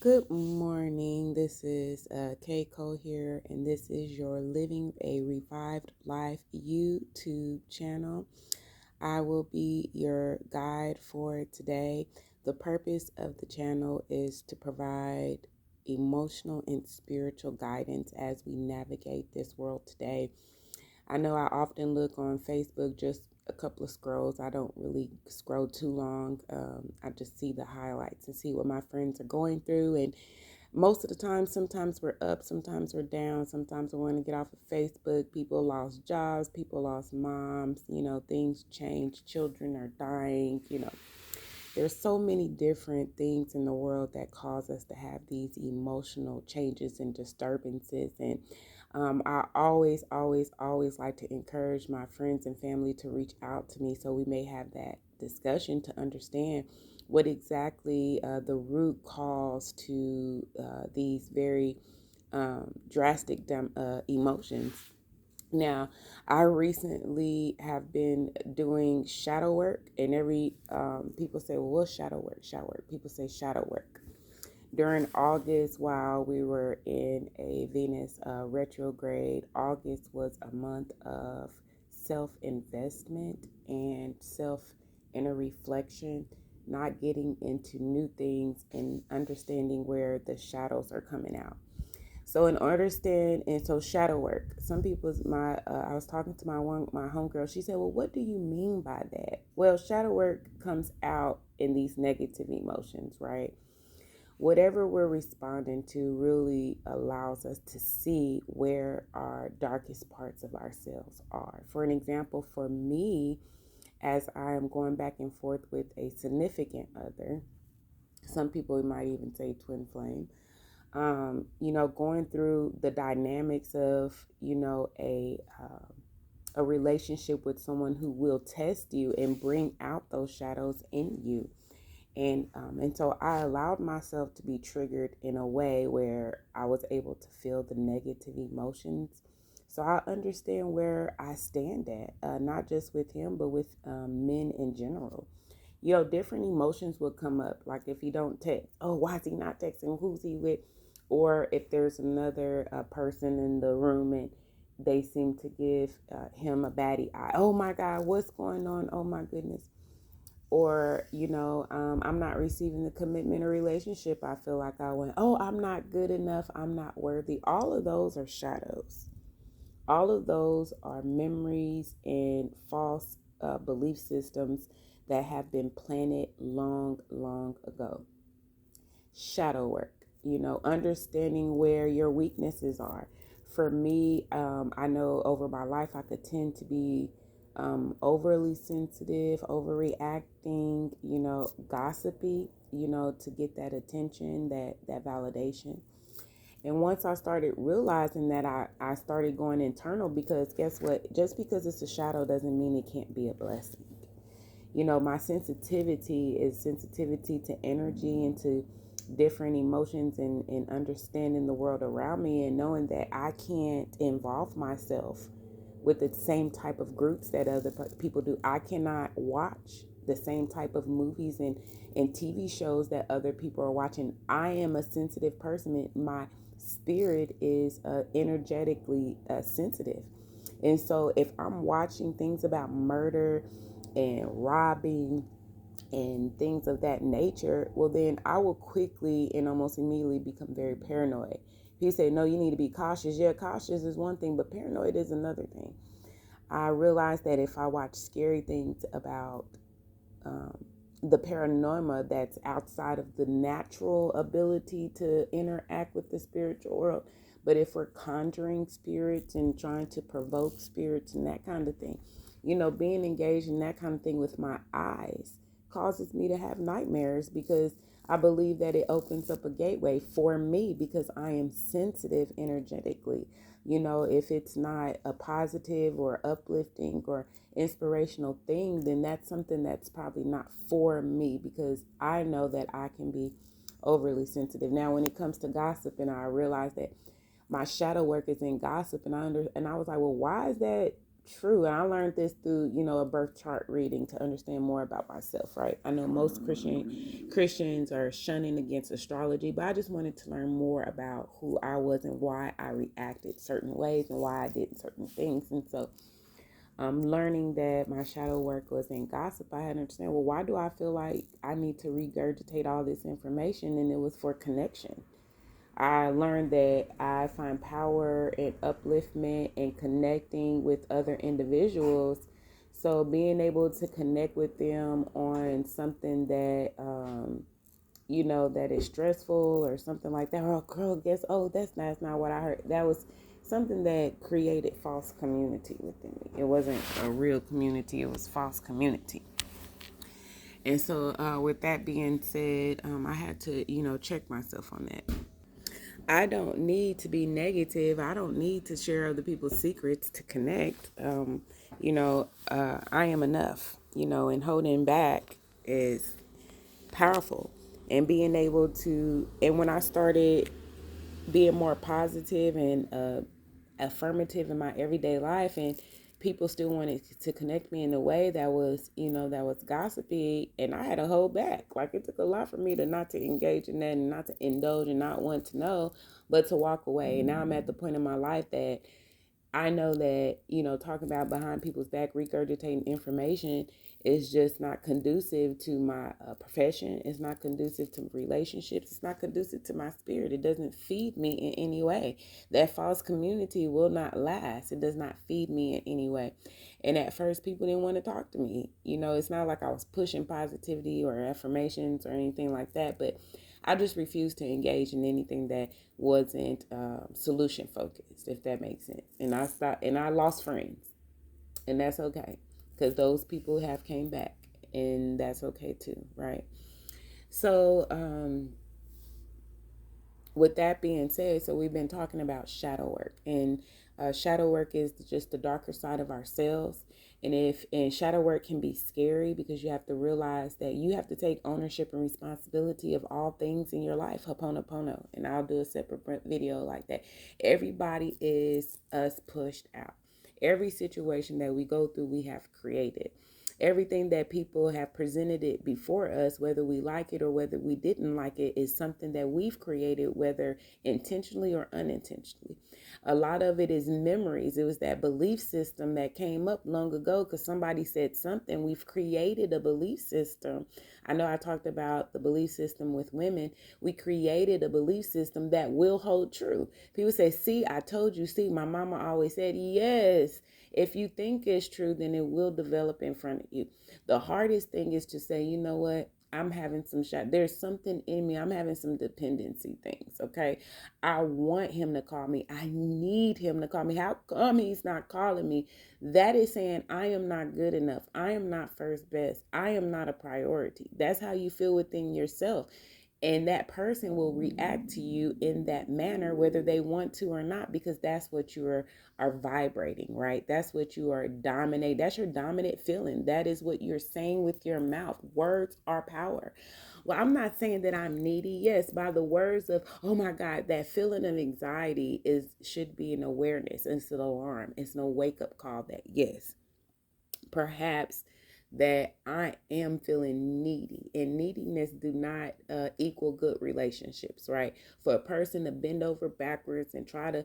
Good morning. This is Keiko here, and this is your Living a Revived Life YouTube channel. I will be your guide for today. The purpose of the channel is to provide emotional and spiritual guidance as we navigate this world today. I know I often look on Facebook, just a couple of scrolls. I don't really scroll too long. I just see the highlights and see what my friends are going through. And most of the time, sometimes we're up, sometimes we're down. Sometimes we want to get off of Facebook. People lost jobs, people lost moms, things change. Children are dying, There's so many different things in the world that cause us to have these emotional changes and disturbances. And I always like to encourage my friends and family to reach out to me so we may have that discussion to understand what exactly the root cause to these very drastic emotions. Now, I recently have been doing shadow work, and every people say, "Well, what's shadow work?" Shadow work. People say shadow work. During August, while we were in a Venus retrograde, August was a month of self-investment and self-inner reflection, not getting into new things and understanding where the shadows are coming out. So in order to stand, and so shadow work. Some people's I was talking to my homegirl. She said, "Well, what do you mean by that?" Well, shadow work comes out in these negative emotions, right? Whatever we're responding to really allows us to see where our darkest parts of ourselves are. For an example, for me, as I am going back and forth with a significant other, some people might even say twin flame, going through the dynamics of, a relationship with someone who will test you and bring out those shadows in you. And so I allowed myself to be triggered in a way where I was able to feel the negative emotions. So I understand where I stand at, not just with him, but with men in general. Different emotions will come up. Like if you don't text, oh, why is he not texting? Who's he with? Or if there's another person in the room and they seem to give him a baddie eye. Oh my God, what's going on? Oh my goodness. Or, I'm not receiving the commitment or relationship I feel like I want. Oh, I'm not good enough. I'm not worthy. All of those are shadows. All of those are memories and false belief systems that have been planted long, long ago. Shadow work, understanding where your weaknesses are. For me, I know over my life I could tend to be overly sensitive, overreacting, gossipy, to get that attention, that validation. And once I started realizing that, I started going internal, because guess what? Just because it's a shadow doesn't mean it can't be a blessing. My sensitivity is sensitivity to energy and to different emotions, and understanding the world around me, and knowing that I can't involve myself with the same type of groups that other people do. I cannot watch the same type of movies and TV shows that other people are watching. I am a sensitive person. My spirit is energetically sensitive. And so if I'm watching things about murder and robbing and things of that nature, well, then I will quickly and almost immediately become very paranoid. He said, no, you need to be cautious. Yeah, cautious is one thing, but paranoid is another thing. I realized that if I watch scary things about um, the paranormal that's outside of the natural ability to interact with the spiritual world, but if we're conjuring spirits and trying to provoke spirits and that kind of thing, being engaged in that kind of thing with my eyes causes me to have nightmares, because I believe that it opens up a gateway for me, because I am sensitive energetically. If it's not a positive or uplifting or inspirational thing, then that's something that's probably not for me, because I know that I can be overly sensitive. Now, when it comes to gossip, and I realized that my shadow work is in gossip, and I was like, well, why is that true. And I learned this through, a birth chart reading to understand more about myself, right? I know most Christians are shunning against astrology, but I just wanted to learn more about who I was and why I reacted certain ways and why I did certain things. And so learning that my shadow work was in gossip, I had to understand, well, why do I feel like I need to regurgitate all this information? And it was for connection. I learned that I find power and upliftment and connecting with other individuals. So being able to connect with them on something that, that is stressful or something like that. Oh, girl, that's not what I heard. That was something that created false community within me. It wasn't a real community. It was false community. And so, with that being said, I had to, check myself on that. I don't need to be negative. I don't need to share other people's secrets to connect. I am enough, and holding back is powerful. And being able to, and when I started being more positive and affirmative in my everyday life, and people still wanted to connect me in a way that was, that was gossipy, and I had to hold back. Like, it took a lot for me to not to engage in that and not to indulge and not want to know, but to walk away. And now I'm at the point in my life that I know that, talking about behind people's back, regurgitating information is just not conducive to my profession. It's not conducive to relationships. It's not conducive to my spirit. It doesn't feed me in any way. That false community will not last. It does not feed me in any way. And at first, people didn't want to talk to me. It's not like I was pushing positivity or affirmations or anything like that, but I just refused to engage in anything that wasn't solution focused, if that makes sense. And I stopped, and I lost friends, and that's okay, because those people have came back, and that's okay too, right? So, with that being said, so we've been talking about shadow work, and shadow work is just the darker side of ourselves. And shadow work can be scary because you have to realize that you have to take ownership and responsibility of all things in your life. Hoponopono. And I'll do a separate video like that. Everybody is us pushed out. Every situation that we go through, we have created. Everything that people have presented it before us, whether we like it or whether we didn't like it, is something that we've created, whether intentionally or unintentionally. A lot of it is memories. It was that belief system that came up long ago because somebody said something. We've created a belief system. I know I talked about the belief system with women. We created a belief system that will hold true. People say, see, I told you. See, my mama always said, yes. If you think it's true, then it will develop in front of you. The hardest thing is to say, you know what? I'm having some shot. There's something in me. I'm having some dependency things. Okay. I want him to call me. I need him to call me. How come he's not calling me? That is saying I am not good enough. I am not first best. I am not a priority. That's how you feel within yourself. And that person will react to you in that manner, whether they want to or not, because that's what you are vibrating, right? That's what you are dominate. That's your dominant feeling. That is what you're saying with your mouth. Words are power. Well, I'm not saying that I'm needy. Yes, by the words of, oh my God, that feeling of anxiety should be an awareness. It's an alarm. It's no wake up call that, yes, perhaps that I am feeling needy, and neediness do not equal good relationships, right? For a person to bend over backwards and try to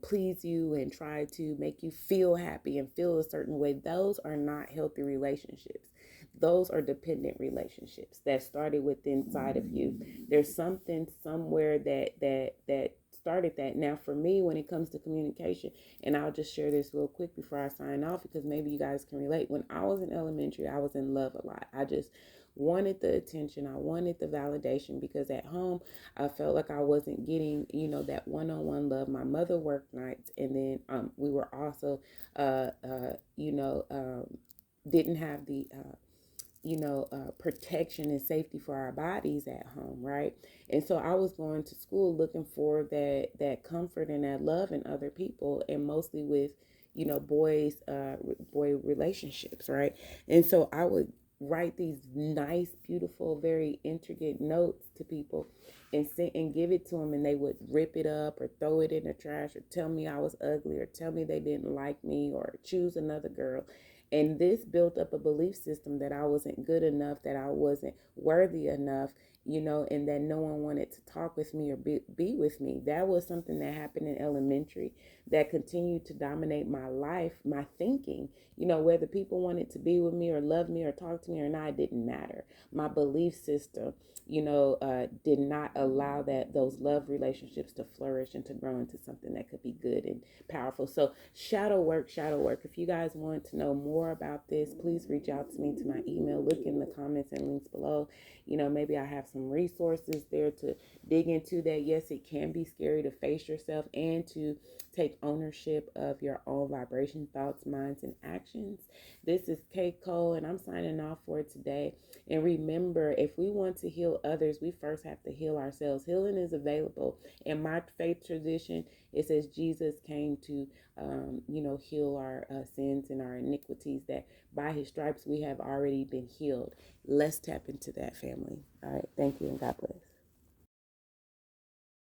please you and try to make you feel happy and feel a certain way, those are not healthy relationships. Those are dependent relationships that started with inside of you. There's something somewhere that started that. Now, for me, when it comes to communication, and I'll just share this real quick before I sign off because maybe you guys can relate. When I was in elementary, I was in love a lot. I just wanted the attention. I wanted the validation because at home, I felt like I wasn't getting, that one-on-one love. My mother worked nights, and then we were also, didn't have the protection and safety for our bodies at home, right? And so I was going to school looking for that comfort and that love in other people, and mostly with, boy relationships, right? And so I would write these nice, beautiful, very intricate notes to people and send and give it to them, and they would rip it up or throw it in the trash or tell me I was ugly or tell me they didn't like me or choose another girl. And this built up a belief system that I wasn't good enough, that I wasn't worthy enough, and that no one wanted to talk with me or be with me. That was something that happened in elementary that continued to dominate my life, my thinking. Whether people wanted to be with me or love me or talk to me or not, it didn't matter. My belief system, did not allow those love relationships to flourish and to grow into something that could be good and powerful. So shadow work, shadow work. If you guys want to know more about this, please reach out to me to my email. Look in the comments and links below. Maybe I have some resources there to dig into that. Yes, it can be scary to face yourself and to take ownership of your own vibration, thoughts, minds, and actions. This is Kate Cole, and I'm signing off for today. And remember, if we want to heal others, we first have to heal ourselves. Healing is available. In my faith tradition, it says Jesus came to, heal our sins and our iniquities, that by his stripes we have already been healed. Let's tap into that, family. All right. Thank you, and God bless.